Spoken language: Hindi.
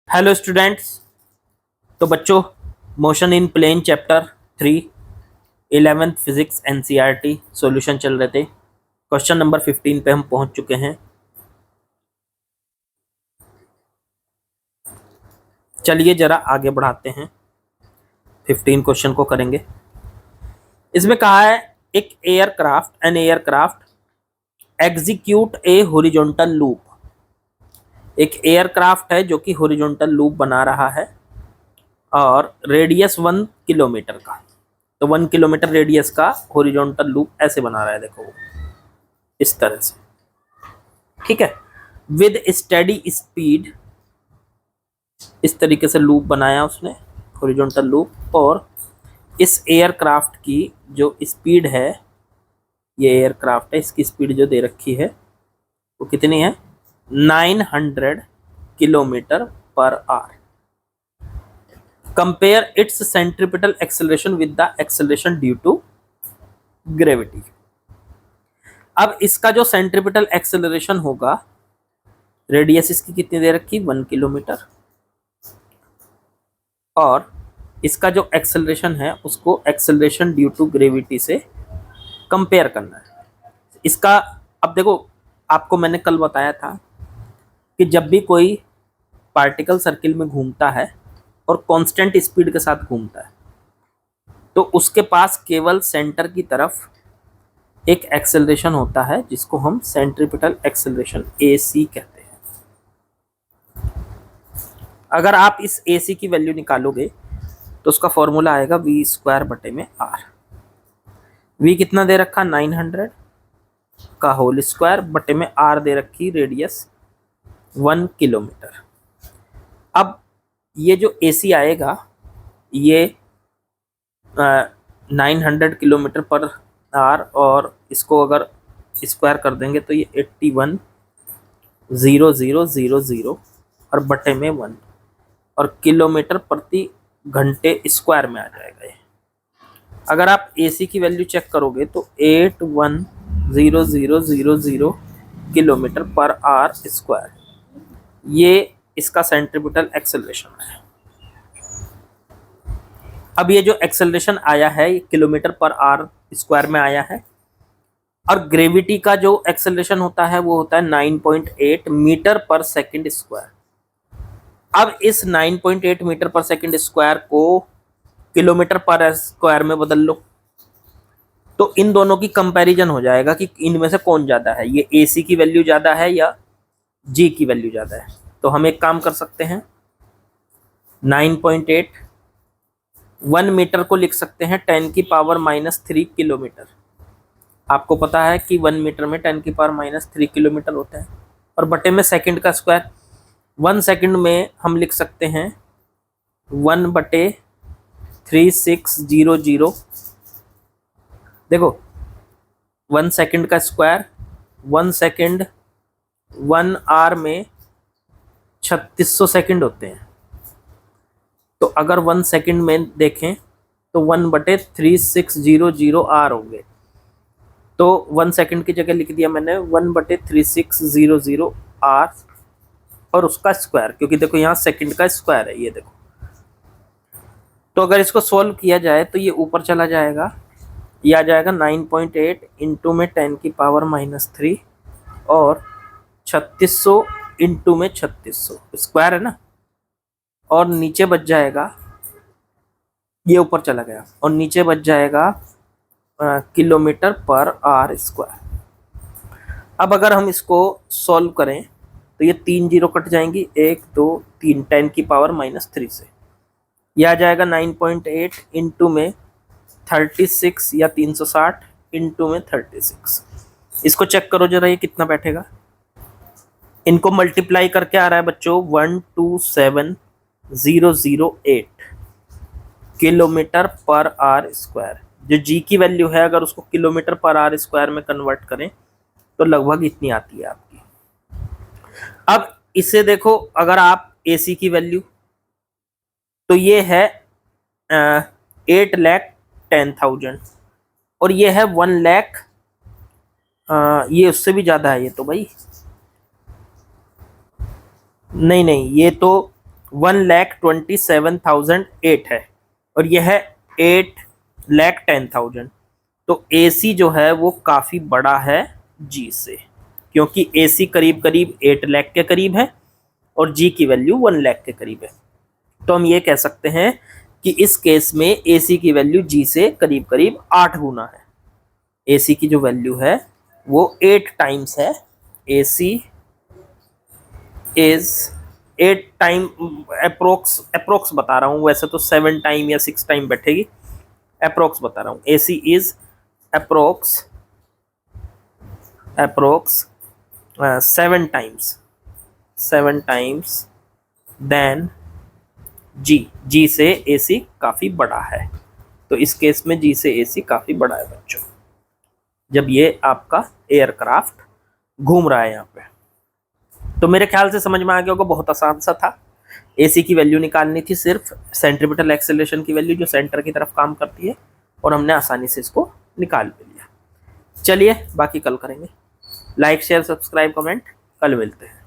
Hello students. तो बच्चों, motion in plane chapter 3 11th physics NCERT solution चल रहे थे। क्वेश्चन नंबर 15 पे हम पहुंच चुके हैं। चलिए जरा आगे बढ़ाते हैं, 15 क्वेश्चन को करेंगे। इसमें कहा है एक एयरक्राफ्ट एग्जीक्यूट ए हॉरिजॉन्टल लूप। एक एयरक्राफ्ट है जो कि हॉरिजॉन्टल लूप बना रहा है और रेडियस 1 किलोमीटर का। तो 1 किलोमीटर रेडियस का हॉरिजॉन्टल लूप ऐसे बना रहा है, देखो वो इस तरह से, ठीक है। विद स्टेडी स्पीड, इस तरीके से लूप बनाया उसने, हॉरिजॉन्टल लूप। और इस एयरक्राफ्ट की जो स्पीड है, ये एयरक्राफ्ट है, इसकी स्पीड जो दे रखी है वो कितनी है, 900 kilometre per hour. Compare its centripetal acceleration with the acceleration due to gravity. अब इसका जो सेंट्रिपिटल एक्सेलरेशन होगा, रेडियस इसकी कितनी दे रखी, 1 किलोमीटर, और इसका जो एक्सेलरेशन है उसको एक्सेलरेशन ड्यू टू ग्रेविटी से कंपेयर करना है इसका। अब देखो, आपको मैंने कल बताया था कि जब भी कोई पार्टिकल सर्किल में घूमता है और कांस्टेंट स्पीड के साथ घूमता है तो उसके पास केवल सेंटर की तरफ एक एक्सेलरेशन होता है जिसको हम सेंट्रिपिटल एक्सेलरेशन AC कहते हैं। अगर आप इस AC की वैल्यू निकालोगे तो उसका फॉर्मूला आएगा v²/r। v कितना दे रखा, 900 का होल स्क्वायर बटे में r दे रखी रेडियस 1 किलोमीटर। अब ये जो AC आएगा ये 900 किलोमीटर पर आर, और इसको अगर स्क्वायर कर देंगे तो ये 81,000 और बटे में 1 और किलोमीटर प्रति घंटे स्क्वायर में आ जाएगा ये। अगर आप AC की वैल्यू चेक करोगे तो 81,000 किलोमीटर पर आवर स्क्वायर, ये इसका सेंट्रिपिटल एक्सेलरेशन है। अब ये जो एक्सेलरेशन आया है ये किलोमीटर पर आवर स्क्वायर में आया है, और ग्रेविटी का जो एक्सेलरेशन होता है वो होता है 9.8 मीटर पर सेकंड स्क्वायर। अब इस 9.8 मीटर पर सेकंड स्क्वायर को किलोमीटर पर स्क्वायर में बदल लो तो इन दोनों की कंपैरिजन हो जाएगा कि इनमें से कौन ज़्यादा है, ये AC की वैल्यू ज़्यादा है या G की वैल्यू ज़्यादा है। तो हम एक काम कर सकते हैं, 9.8 1 मीटर को लिख सकते हैं 10⁻³ किलोमीटर। आपको पता है कि 1 मीटर में 10⁻³ किलोमीटर होता है, और बटे में सेकंड का स्क्वायर। 1 सेकंड में हम लिख सकते हैं 1/3600। देखो 1 सेकंड का स्क्वायर, 1 सेकंड 1 आवर में 3600 सेकंड होते हैं। तो अगर 1 सेकंड में देखें तो 1/3600 आर होंगे। तो 1 सेकंड की जगह लिख दिया मैंने 1/3600 आर और उसका स्क्वायर, क्योंकि देखो यहाँ सेकंड का स्क्वायर है, ये देखो। तो अगर इसको सोल्व किया जाए तो ये ऊपर चला जाएगा, ये आ जाएगा 9.8 इंटू में 10⁻³ और 3600 इंटू में 3600, स्क्वायर है ना, और नीचे बच जाएगा, ये ऊपर चला गया और नीचे बच जाएगा किलोमीटर पर आर स्क्वायर। अब अगर हम इसको सॉल्व करें तो ये 3 जीरो कट जाएंगी, 1 2 3, 10⁻³ से यह आ जाएगा 9.8 इंटू में 36 या 360 इंटू में 36। इसको चेक करो जरा, ये कितना बैठेगा। इनको मल्टीप्लाई करके आ रहा है बच्चों 127,008 किलोमीटर पर आर स्क्वायर। जो G की वैल्यू है अगर उसको किलोमीटर पर आर स्क्वायर में कन्वर्ट करें तो लगभग इतनी आती है आपकी। अब इसे देखो, अगर आप AC की वैल्यू, तो ये है 8,10,000 और ये है 1 लाख, ये उससे भी ज़्यादा है ये तो भाई, नहीं ये तो 1,27,008 है और यह है 8,10,000। तो AC जो है वो काफ़ी बड़ा है G से, क्योंकि AC करीब करीब 8 लाख के करीब है और G की वैल्यू 1 लाख के करीब है। तो हम ये कह सकते हैं कि इस केस में AC की वैल्यू G से करीब करीब 8 गुना है। AC की जो वैल्यू है वो 8 टाइम्स है। AC इज 8 टाइम, अप्रोक्स बता रहा हूँ, वैसे तो 7 टाइम या 6 टाइम बैठेगी, अप्रोक्स बता रहा हूँ। AC is approx 7 times than G से AC काफी बड़ा है। तो इस केस में G से AC काफी बड़ा है बच्चों, जब ये आपका एयरक्राफ्ट घूम रहा है यहाँ पे। तो मेरे ख्याल से समझ में आ गया होगा, बहुत आसान सा था। AC की वैल्यू निकालनी थी, सिर्फ सेंट्रीपिटल एक्सेलरेशन की वैल्यू जो सेंटर की तरफ काम करती है, और हमने आसानी से इसको निकाल भी लिया। चलिए बाकी कल करेंगे। लाइक शेयर सब्सक्राइब कमेंट, कल मिलते हैं।